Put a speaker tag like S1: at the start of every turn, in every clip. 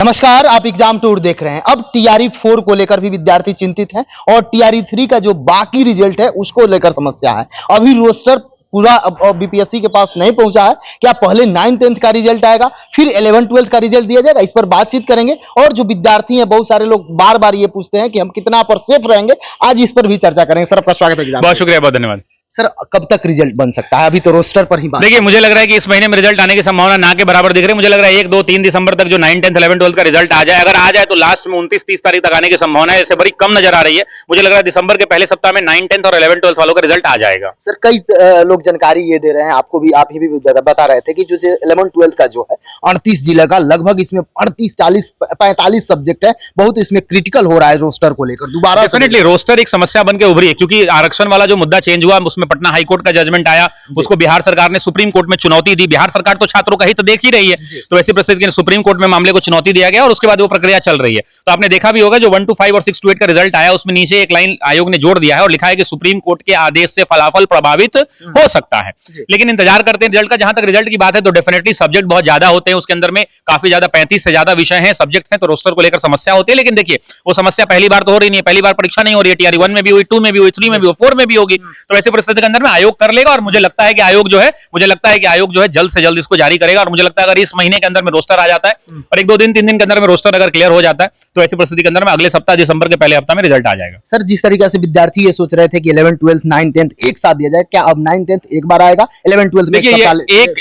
S1: नमस्कार, आप exam tour देख रहे हैं। अब टीआरई 4 को लेकर भी विद्यार्थी चिंतित हैं और टीआरई 3 का जो बाकी रिजल्ट है उसको लेकर समस्या है। अभी रोस्टर पूरा बीपीएससी के पास नहीं पहुंचा है। क्या पहले 9th-10th का रिजल्ट आएगा, फिर 11th-12th का रिजल्ट दिया जाएगा? इस पर बातचीत करेंगे। और जो विद्यार्थी हैं, बहुत सारे लोग बार बार ये पूछते हैं कि हम कितना पर सेफ रहेंगे, आज इस पर भी चर्चा करेंगे। सर, आपका स्वागत है।
S2: बहुत शुक्रिया, बहुत धन्यवाद।
S1: सर, कब तक रिजल्ट बन सकता है? अभी तो रोस्टर पर ही बात।
S2: देखिए, मुझे लग रहा है कि इस महीने में रिजल्ट आने की संभावना ना के बराबर दिख रही है। मुझे लग रहा है 1, 2, 3 दिसंबर तक जो 9, 10, 11, 12 का रिजल्ट आ जाए, अगर आ जाए तो लास्ट में 29, 30 तारीख तक आने की संभावना है। इससे बड़ी कम नजर आ रही है। मुझे लग रहा है दिसंबर के पहले सप्ताह में 9, 10 और 11, 12 वालों का रिजल्ट आ जाएगा।
S1: सर, कई लोग जानकारी ये दे रहे हैं, आपको भी, आप ही भी बता रहे थे कि जो 11-12 का जो है 38 जिले का, लगभग इसमें 38, 40, 45 सब्जेक्ट है। बहुत इसमें क्रिटिकल हो रहा है रोस्टर को लेकर। दोबारा
S2: डेफिनेटली रोस्टर एक समस्या बन के उभरी है, क्योंकि आरक्षण वाला जो मुद्दा चेंज हुआ, उसमें पटना हाईकोर्ट का जजमेंट आया, उसको बिहार सरकार ने सुप्रीम कोर्ट में चुनौती दी। बिहार सरकार तो छात्रों का हित देख ही रही है, तो ऐसी परिस्थिति में सुप्रीम कोर्ट में मामले को चुनौती दिया गया और उसके बाद वो प्रक्रिया चल रही है। तो आपने देखा भी होगा, जो 1 to 5 और 6 to 8 का रिजल्ट आया, उसमें नीचे एक लाइन आयोग ने जोड़ दिया है और लिखा है कि सुप्रीम कोर्ट के आदेश से फलाफल प्रभावित हो सकता है। लेकिन इंतजार करते हैं रिजल्ट का। जहां तक रिजल्ट की बात है तो डेफिनेटली सब्जेक्ट बहुत ज्यादा होते हैं, उसके अंदर में काफी ज्यादा 35 से ज्यादा विषय हैं, सब्जेक्ट्स हैं, तो रोस्टर को लेकर समस्या होती है। लेकिन देखिए, वो समस्या पहली बार तो हो रही नहीं है, पहली बार परीक्षा नहीं हो रही है। टीआरई 1 में भी हुई, 2 में भी हुई, 3 में भी हुई, 4 में भी होगी। तो ऐसी परिस्थिति के अंदर में आयोग कर लेगा और मुझे लगता है कि आयोग जो है जल्द से जल्द इसको जारी करेगा। और मुझे लगता है अगर इस महीने के अंदर में रोस्टर आ जाता है और 1, 2 दिन, 3 दिन के अंदर में रोस्टर अगर क्लियर हो जाता है, तो ऐसी परिस्थिति के अंदर में अगले सप्ताह दिसंबर के पहले हफ्ता में रिजल्ट आ जाएगा।
S1: सर, जिस तरीके से विद्यार्थी ये सोच रहे थे कि 11, 12, 9, 10 एक साथ दिया जाए, क्या अब 9, 10 एक बार आएगा, 11, 12 में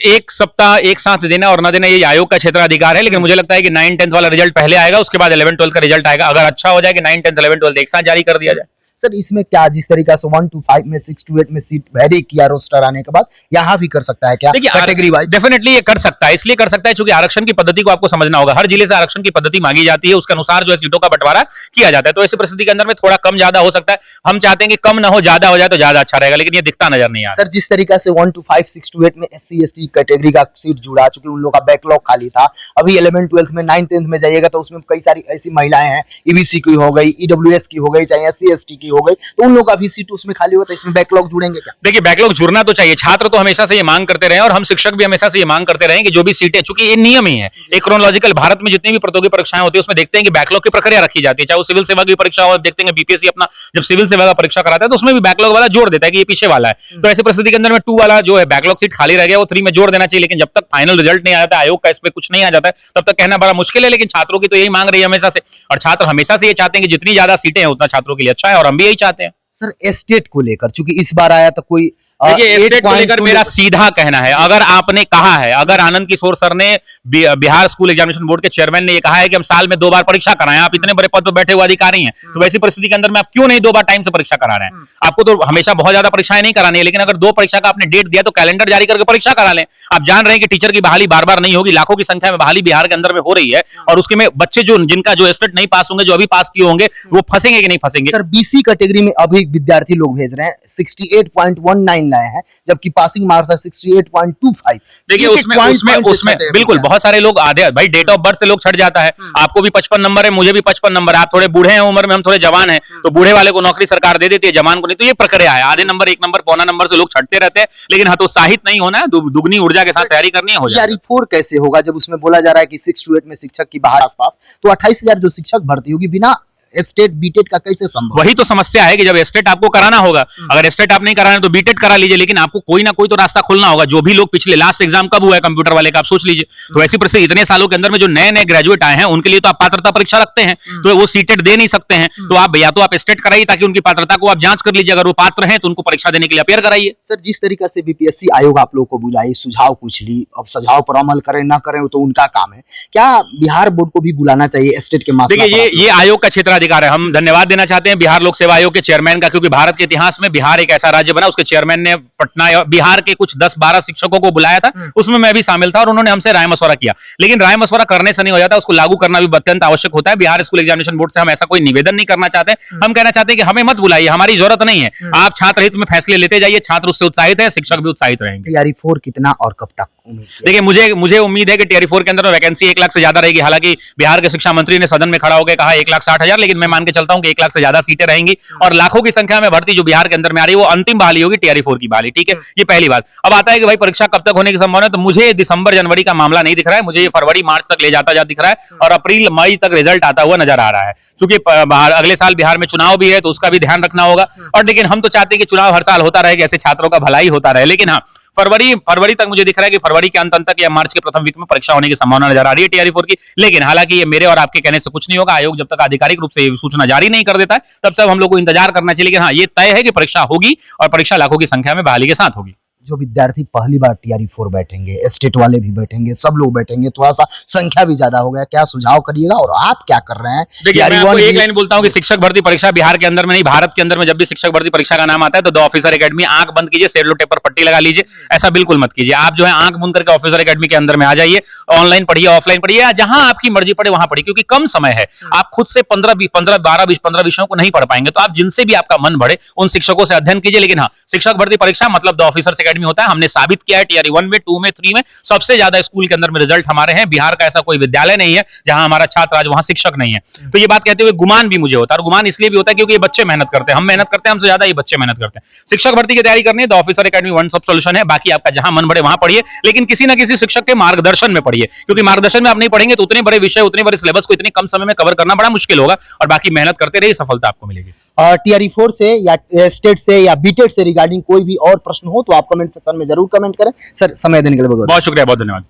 S2: एक सप्ताह एक साथ देना और ना देना ये आयोग का क्षेत्राधिकार है। लेकिन मुझे लगता है कि 9, 10 वाला रिजल्ट पहले आएगा, उसके बाद 11, 12 का रिजल्ट आएगा। अगर अच्छा हो जाए कि 9, 10, 11, 12 एक साथ जारी कर दिया जाए।
S1: सर, इसमें क्या जिस तरीका से 1 to 5 में, 6 to 8 में सीट वेरी किया रोस्टर आने के बाद, यहाँ भी कर सकता है क्या कैटेगरी वाइज?
S2: डेफिनेटली ये कर सकता है। इसलिए कर सकता है क्योंकि आरक्षण की पद्धति को आपको समझना होगा। हर जिले से आरक्षण की पद्धति मांगी जाती है, उसके अनुसार जो है सीटों का बंटवारा किया जाता है। तो ऐसी परिस्थिति के अंदर में थोड़ा कम ज्यादा हो सकता है। हम चाहते हैं कि कम ना हो, ज्यादा हो जाए तो ज्यादा अच्छा रहेगा, लेकिन ये दिखता नजर नहीं आ रहा।
S1: सर, जिस तरीका से 1 to 5, 6 to 8 में SC ST कैटेगरी का सीट जुड़ा, चूंकि उन लोग का बैकलॉग खाली था। अभी 11, 12 में, 9, 10 में जाइएगा तो उसमें कई सारी ऐसी महिलाएं हैं, EBC की हो गई, EWS की हो गई, चाहे SC ST की हो गई, तो उन लोग का भी सीट उसमें खाली होता है। इसमें बैकलॉग जुड़ेंगे क्या?
S2: देखिए, बैकलॉग जुड़ना तो चाहिए। छात्र तो हमेशा से ये मांग करते रहे और हम शिक्षक भी हमेशा से ये मांग करते रहे कि जो भी सीटें, चूंकि ये नियम ही है, एक क्रोनोलॉजिकल, भारत में जितनी भी प्रतियोगी परीक्षाएं होती है उसमें देखते हैं कि बैकलॉग की प्रक्रिया रखी जाती है। चाहे वो सिविल सेवा की परीक्षा हो, देखते हैं बीपीएससी अपना जब सिविल सेवा का परीक्षा कराता है तो उसमें भी बैकलॉग वाला जोड़ देता है कि ये पीछे वाला है। तो ऐसी परिस्थिति के अंदर में 2 वाला जो है बैकलॉग सीट खाली रह गया, वो 3 में जोड़ देना चाहिए। लेकिन जब तक फाइनल रिजल्ट नहीं आ जाता, आयोग का इस पे कुछ नहीं आ जाता है, तब तक कहना बड़ा मुश्किल है। लेकिन छात्रों की तो यही मांग रही है हमेशा से, और छात्र हमेशा से ये चाहते हैं कि जितनी ज्यादा सीटें हैं उतना छात्रों के लिए अच्छा है, और हम भी यही चाहते हैं।
S1: सर, एस्टेट को लेकर, चूंकि इस बार आया तो कोई
S2: देखिए, स्टेट को लेकर मेरा सीधा कहना है, अगर आपने कहा है, अगर आनंद किशोर सर ने, बिहार स्कूल एग्जामिनेशन बोर्ड के चेयरमैन ने ये कहा है कि हम साल में 2 बार परीक्षा कराएं, आप इतने बड़े पद पर बैठे हुए अधिकारी हैं, तो वैसी परिस्थिति के अंदर में आप क्यों नहीं 2 बार टाइम से परीक्षा करा रहे हैं? आपको तो हमेशा बहुत ज्यादा परीक्षाएं नहीं करानी है, लेकिन अगर 2 परीक्षा का आपने डेट दिया तो कैलेंडर जारी करके परीक्षा करा लें। आप जान रहे हैं कि टीचर की बहाली बार बार नहीं होगी, लाखों की संख्या में बहाली बिहार के अंदर में हो रही है, और उसके में बच्चे जो जिनका जो स्टेट नहीं पास होंगे, जो अभी पास किए होंगे, वो फंसेंगे कि नहीं फंसेंगे?
S1: सर, BC कैटेगरी में अभी विद्यार्थी लोग भेज रहे हैं 68.19 लाए हैं, जबकि पासिंग मार्क्स है 68.25।
S2: देखिए, उसमें बिल्कुल बहुत सारे लोग आधे, भाई डेट ऑफ बर्थ से लोग छट जाता है। आपको भी 55 नंबर है, मुझे भी 55 नंबर है, आप थोड़े बूढ़े हैं उम्र में, हम थोड़े जवान हैं, तो बूढ़े वाले को नौकरी सरकार दे देती है, जवान को नहीं। तो ये प्रक्रिया है, आधे नंबर, 1 नंबर, पौना नंबर से लोग छटते रहते हैं। लेकिन हतोत्साहित नहीं होना है, दुगनी ऊर्जा के साथ तैयारी करनी है। हो जाए
S1: 4 कैसे होगा जब उसमें बोला जा रहा है कि 6 to 8 में शिक्षक की बाहर आसपास, तो 28,000 जो शिक्षक भर्ती होगी बिना स्टेट बीटेट का कैसे संभव?
S2: वही तो समस्या है कि जब स्टेट आपको कराना होगा, अगर स्टेट आप नहीं कराना है तो बीटेट करा लीजिए, लेकिन आपको कोई ना कोई तो रास्ता खोलना होगा। जो भी लोग पिछले लास्ट एग्जाम कब हुआ है कंप्यूटर वाले का, आप सोच लीजिए। तो ऐसी परिस्थिति इतने सालों के अंदर में जो नए नए ग्रेजुएट आए हैं उनके लिए तो आप पात्रता परीक्षा रखते हैं, तो वो सीटेट दे नहीं सकते हैं। तो आप या तो आप स्टेट कराइए ताकि उनकी पात्रता को आप जांच कर लीजिए, अगर वो पात्र हैं तो उनको परीक्षा देने के लिए अपेयर कराइए।
S1: सर, जिस तरीका से बीपीएससी आयोग आप लोग को बुलाई, सुझाव पूछ ली, अब सुझाव पर अमल करें ना करें तो उनका काम है, क्या बिहार बोर्ड को भी बुलाना चाहिए स्टेट के मामले?
S2: देखिए, ये आयोग का क्षेत्राधिकार है। हम धन्यवाद देना चाहते हैं बिहार लोक सेवा आयोग के चेयरमैन का, क्योंकि भारत के इतिहास में बिहार एक ऐसा राज्य बना, उसके चेयरमैन ने पटना बिहार के कुछ 10-12 शिक्षकों को बुलाया था, उसमें मैं भी शामिल था, और उन्होंने हमसे राय मशवरा किया। लेकिन राय मशवरा करने से नहीं हो जाता, उसको लागू करना भी अत्यंत आवश्यक होता है। बिहार स्कूल एग्जामिनेशन बोर्ड से हम ऐसा कोई निवेदन नहीं करना चाहते। हम कहना चाहते हैं कि हमें मत बुलाइए, हमारी जरूरत नहीं है। आप छात्र हित में फैसले लेते जाइए, छात्र उससे उत्साहित है, शिक्षक भी उत्साहित रहेंगे।
S1: टीआरई 4 कितना और कब तक?
S2: देखिए, मुझे उम्मीद है कि टीआरई 4 के अंदर वैकेंसी 1 लाख से ज्यादा रहेगी। हालांकि बिहार के शिक्षा मंत्री ने सदन में खड़ा होकर कहा 1,60,000, लेकिन लेकिन मैं मान के चलता हूं कि 1 लाख से ज्यादा सीटें रहेंगी और लाखों की संख्या में भर्ती जो बिहार के अंदर में आ रही है वो अंतिम बहाली होगी टीआरई 4 की बहाली। ठीक है, ये पहली बात। अब आता है कि भाई परीक्षा कब तक होने की संभावना है, तो मुझे दिसंबर जनवरी का मामला नहीं दिख रहा है, मुझे ये फरवरी मार्च तक ले जाता दिख रहा है और अप्रैल मई तक रिजल्ट आता हुआ नजर आ रहा है। क्योंकि अगले साल बिहार में चुनाव भी है तो उसका भी ध्यान रखना होगा। और लेकिन हम तो चाहते हैं कि चुनाव हर साल होता रहे, ऐसे छात्रों का भलाई होता रहे। लेकिन हाँ, फरवरी तक मुझे दिख रहा है कि फरवरी के अंत तक या मार्च के प्रथम वीक में परीक्षा होने की संभावना नजर आ रही है टीआरई 4 की। लेकिन हालांकि ये मेरे और आपके कहने से कुछ नहीं होगा, आयोग जब तक आधिकारिक रूप से सूचना जारी नहीं कर देता है तब तक हम लोग को इंतजार करना चाहिए। लेकिन हाँ, ये तय है कि परीक्षा होगी और परीक्षा लाखों की संख्या में बहाली के साथ होगी।
S1: जो विद्यार्थी पहली बार टीआरई 4 बैठेंगे, स्टेट वाले भी बैठेंगे, सब लोग बैठेंगे, थोड़ा सा संख्या भी ज्यादा हो गया, क्या सुझाव करिएगा और आप क्या कर रहे हैं?
S2: देखिए, मैं आपको एक लाइन बोलता हूं कि शिक्षक भर्ती परीक्षा बिहार के अंदर में नहीं, भारत के अंदर में जब भी शिक्षक भर्ती परीक्षा का नाम आता है तो द ऑफिसर एकेडमी आंख बंद कीजिए, सेलो टेप पर पट्टी लगा लीजिए। ऐसा बिल्कुल मत कीजिए। आप जो है आंख बंद करके ऑफिसर एकेडमी के अंदर में आ जाइए, ऑनलाइन पढ़िए, ऑफलाइन पढ़िए, या जहां आपकी मर्जी पढ़े वहां पढ़िए, क्योंकि कम समय है। आप खुद से 15 विषयों को नहीं पढ़ पाएंगे, तो आप जिनसे भी आपका मन बढ़े उन शिक्षकों से अध्ययन कीजिए। लेकिन हाँ, शिक्षक भर्ती परीक्षा मतलब द ऑफिसर्स एकेडमी होता है। हमने साबित किया है टीआरई 1 में, 2 में, 3 में सबसे ज्यादा स्कूल के अंदर में रिजल्ट हमारे हैं। बिहार का ऐसा कोई विद्यालय नहीं है जहां हमारा छात्र आज वहां शिक्षक नहीं है। तो ये बात कहते हुए गुमान भी मुझे होता है, और गुमान इसलिए भी होता है क्योंकि ये बच्चे मेहनत करते हैं, हम मेहनत करते हैं, हमसे ज्यादा ये बच्चे मेहनत करते हैं। शिक्षक भर्ती की तैयारी करनी है, the officer academy one stop solution है। बाकी आपका जहां मन बढ़े वहां पढ़िए, लेकिन किसी ना किसी शिक्षक के मार्गदर्शन में पढ़िए, क्योंकि मार्गदर्शन में आप नहीं पढ़ेंगे तो उतने बड़े विषय, उतने बड़े सिलेबस को इतने कम समय में कवर करना बड़ा मुश्किल होगा। और बाकी मेहनत करते रहिए, सफलता आपको मिलेगी।
S1: टीआरई 4 से या स्टेट से या बीटेट से रिगार्डिंग कोई भी और प्रश्न हो तो आप कमेंट सेक्शन में जरूर कमेंट करें। सर, समय देने के लिए बहुत
S2: बहुत शुक्रिया, बहुत धन्यवाद।